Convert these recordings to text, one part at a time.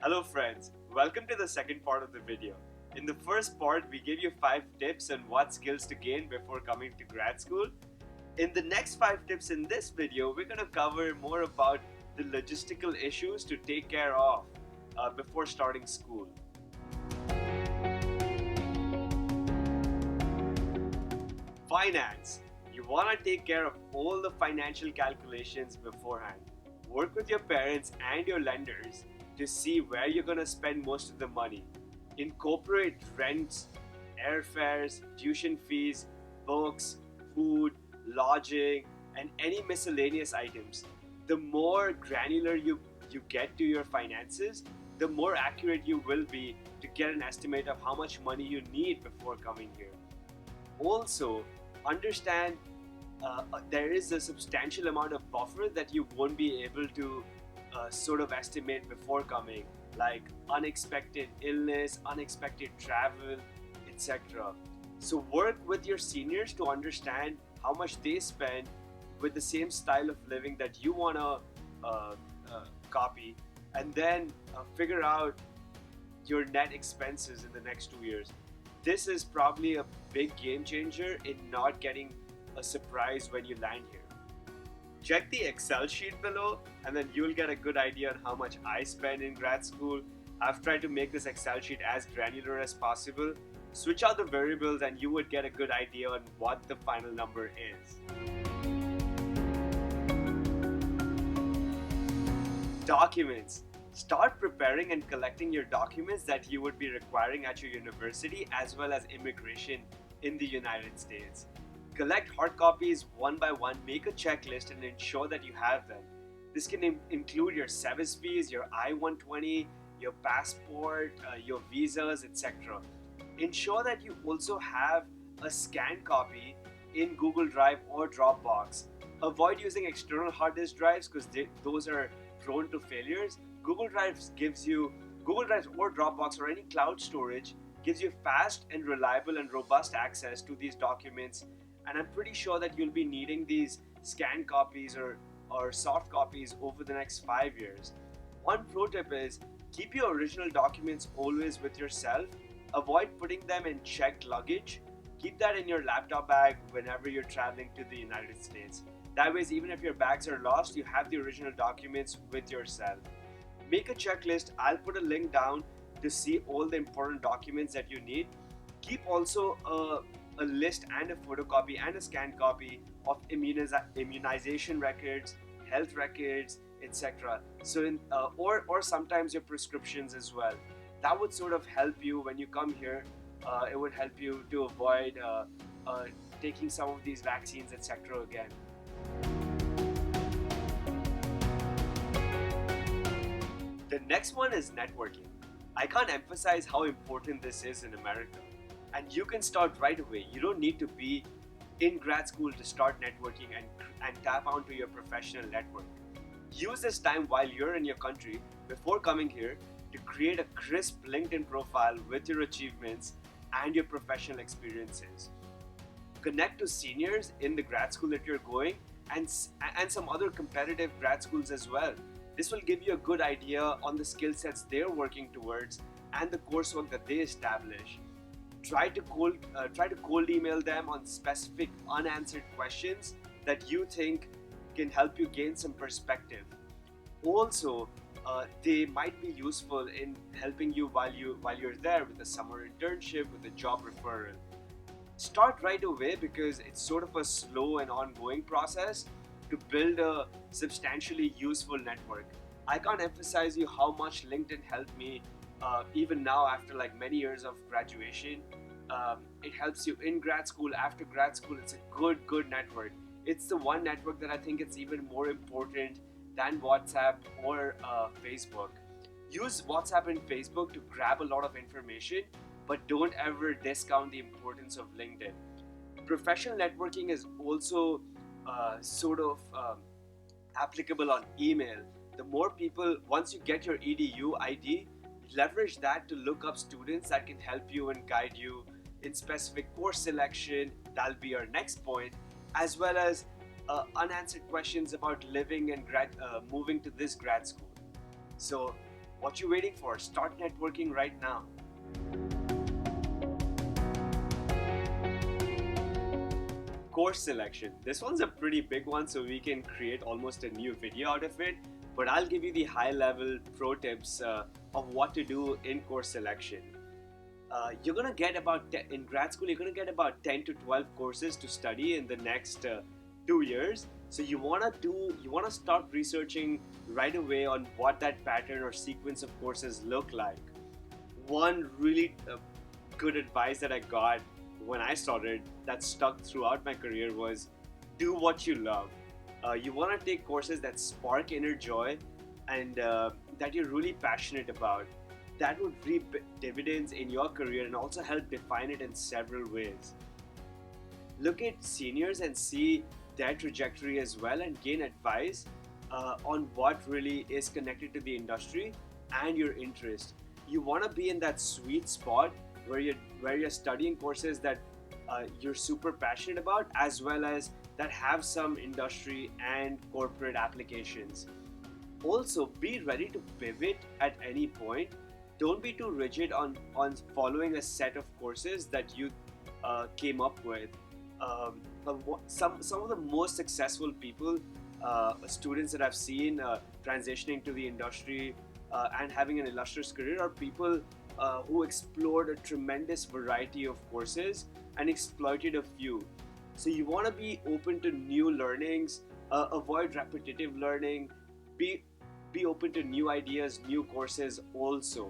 Hello friends, welcome to the second part of the video. In the first part, we give you 5 tips on what skills to gain before coming to grad school. In the next 5 tips in this video, we're going to cover more about the logistical issues to take care of before starting school. Finance. You want to take care of all the financial calculations beforehand. Work with your parents and your lenders to see where you're going to spend most of the money. Incorporate rents, airfares, tuition fees, books, food, lodging, and any miscellaneous items. The more granular you get to your finances, the more accurate you will be to get an estimate of how much money you need before coming here. Also, understand there is a substantial amount of buffer that you won't be able to sort of estimate before coming, like unexpected illness, unexpected travel, etc. So work with your seniors to understand how much they spend with the same style of living that you want to copy, and then figure out your net expenses in the next 2 years. This is probably a big game changer in not getting a surprise when you land here. Check the Excel sheet below and then you'll get a good idea on how much I spend in grad school. I've tried to make this Excel sheet as granular as possible. Switch out the variables and you would get a good idea on what the final number is. Documents. Start preparing and collecting your documents that you would be requiring at your university as well as immigration in the United States. Collect hard copies one by one, make a checklist and ensure that you have them. This can include your SEVIS fees, your I-120, your passport, your visas, etc. Ensure that you also have a scanned copy in Google Drive or Dropbox. Avoid using external hard disk drives because those are prone to failures. Google Drive or Dropbox or any cloud storage gives you fast and reliable and robust access to these documents, and I'm pretty sure that you'll be needing these scanned copies or soft copies over the next 5 years. One pro tip is keep your original documents always with yourself. Avoid putting them in checked luggage. Keep that in your laptop bag whenever you're traveling to the United States. That way, even if your bags are lost, you have the original documents with yourself. Make a checklist. I'll put a link down to see all the important documents that you need. Keep also a list and a photocopy and a scanned copy of immunization records, health records, etc. So, or sometimes your prescriptions as well. That would sort of help you when you come here. It would help you to avoid taking some of these vaccines, etc. again. The next one is networking. I can't emphasize how important this is in America. And you can start right away. You don't need to be in grad school to start networking and tap onto your professional network. Use this time while you're in your country before coming here to create a crisp LinkedIn profile with your achievements and your professional experiences. Connect to seniors in the grad school that you're going and some other competitive grad schools as well. This will give you a good idea on the skill sets they're working towards and the coursework that they establish. Try to cold email them on specific unanswered questions that you think can help you gain some perspective. Also, they might be useful in helping you while you're there with a summer internship, with a job referral. Start right away because it's sort of a slow and ongoing process to build a substantially useful network. I can't emphasize you how much LinkedIn helped me even now after like many years of graduation. It helps you in grad school, after grad school. It's a good network. It's the one network that I think it's even more important than WhatsApp or Facebook. Use WhatsApp and Facebook to grab a lot of information, but don't ever discount the importance of LinkedIn. Professional networking is also applicable on email. The more people, once you get your EDU ID, leverage that to look up students that can help you and guide you in specific course selection. That'll be our next point, as well as unanswered questions about living and moving to this grad school. So, what you waiting for? Start networking right now. Course selection. This one's a pretty big one, so we can create almost a new video out of it. But I'll give you the high-level pro tips of what to do in course selection. You're gonna get in grad school. You're gonna get about 10 to 12 courses to study in the next 2 years. So you wanna start researching right away on what that pattern or sequence of courses look like. One really good advice that I got when I started that stuck throughout my career was do what you love. You want to take courses that spark inner joy and that you're really passionate about. That would reap dividends in your career and also help define it in several ways. Look at seniors and see their trajectory as well and gain advice on what really is connected to the industry and your interest. You want to be in that sweet spot where you're studying courses that you're super passionate about, as well as that have some industry and corporate applications. Also, be ready to pivot at any point. Don't be too rigid on following a set of courses that you came up with. Some of the most successful people, students that I've seen transitioning to the industry and having an illustrious career, are people who explored a tremendous variety of courses and exploited a few. So you want to be open to new learnings, avoid repetitive learning, be open to new ideas, new courses also.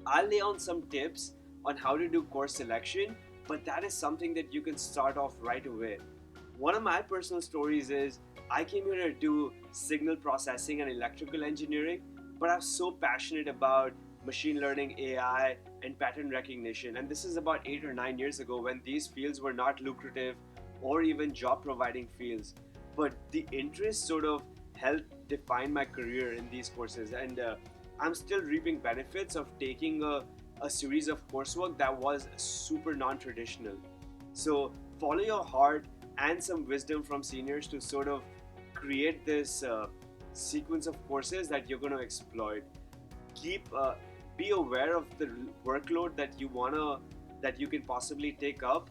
I'll lay on some tips on how to do course selection, but that is something that you can start off right away. One of my personal stories is I came here to do signal processing and electrical engineering, but I'm so passionate about machine learning, AI, and pattern recognition. And this is about 8 or 9 years ago when these fields were not lucrative or even job providing fields. But the interest sort of helped define my career in these courses. And I'm still reaping benefits of taking a series of coursework that was super non traditional. So follow your heart and some wisdom from seniors to sort of create this sequence of courses that you're going to exploit. Keep Be aware of the workload that you can possibly take up.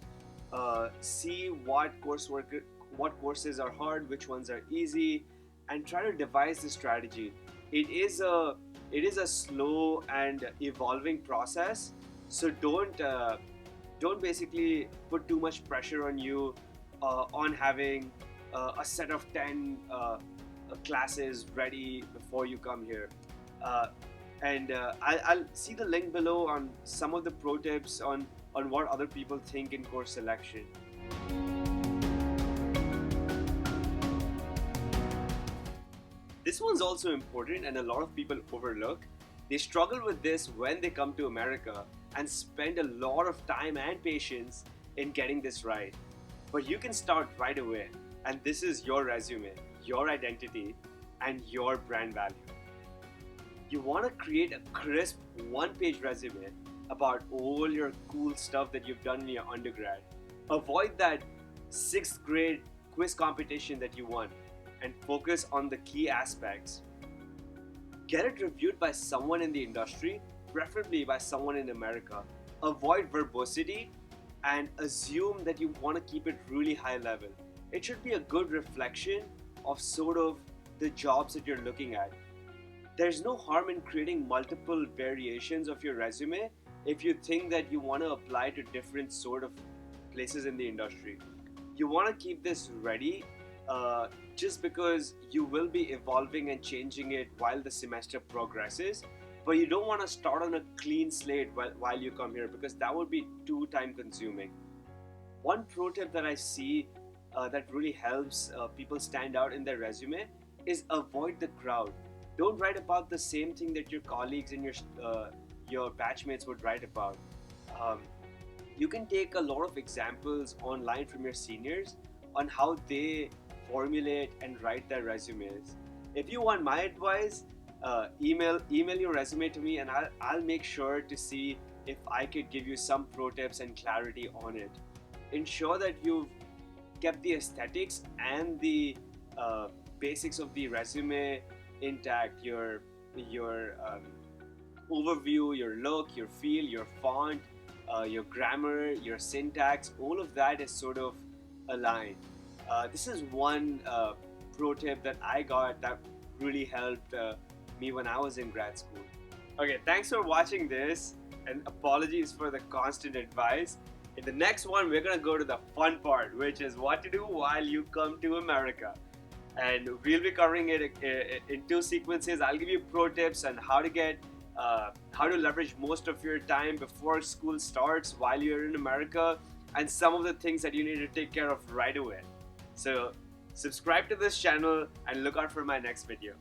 See what courses are hard, which ones are easy, and try to devise the strategy. It is a slow and evolving process, so don't basically put too much pressure on you on having a set of 10 classes ready before you come here. Uh, and I'll see the link below on some of the pro tips on what other people think in course selection. This one's also important and a lot of people overlook. They struggle with this when they come to America and spend a lot of time and patience in getting this right. But you can start right away, and this is your resume, your identity, and your brand value. You want to create a crisp one-page resume about all your cool stuff that you've done in your undergrad. Avoid that 6th grade quiz competition that you won and focus on the key aspects. Get it reviewed by someone in the industry, preferably by someone in America. Avoid verbosity and assume that you want to keep it really high level. It should be a good reflection of sort of the jobs that you're looking at. There's no harm in creating multiple variations of your resume if you think that you want to apply to different sort of places in the industry. You want to keep this ready just because you will be evolving and changing it while the semester progresses, but you don't want to start on a clean slate while you come here because that would be too time consuming. One pro tip that I see that really helps people stand out in their resume is avoid the crowd. Don't write about the same thing that your colleagues and your batchmates would write about. Um, you can take a lot of examples online from your seniors on how they formulate and write their resumes. If you want my advice, email your resume to me, and I'll make sure to see if I could give you some pro tips and clarity on it. Ensure that you've kept the aesthetics and the basics of the resume intact. Your overview, your look, your feel, your font, your grammar, your syntax, all of that is sort of aligned. This is one pro tip that I got that really helped me when I was in grad school. Okay, thanks for watching this, and apologies for the constant advice. In the next one, we're gonna go to the fun part, which is what to do while you come to America. And we'll be covering it in two sequences. I'll give you pro tips on how to leverage most of your time before school starts while you're in America, and some of the things that you need to take care of right away. So subscribe to this channel and look out for my next video.